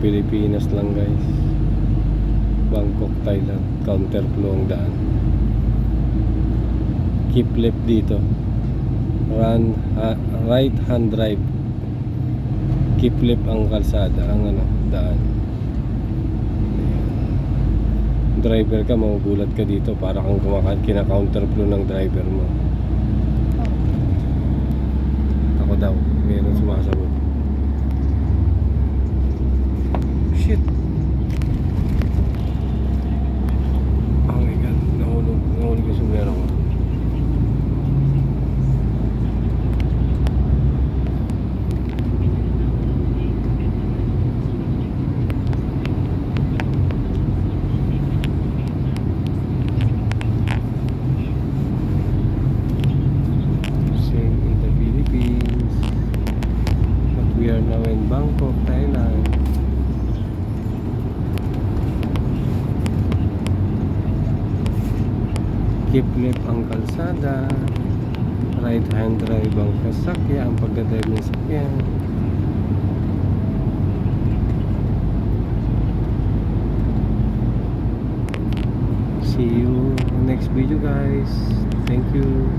Pilipinas lang guys. Bangkok, Thailand. Counterflow ang daan. Keep left dito. Right hand drive. Keep left ang kalsada, ang daan. Driver ka, magugulat ka dito para kang kina-counterflow ng driver mo. Ako daw, mayroon sumasagot. Shit. Oh my god, nahulog yung sombrero ko. We are now in Bangkok, Thailand. Keep left ang kalsada. Right hand drive ang sasakyan, ang pagdadrive ng sasakyan. See you next video guys. Thank you.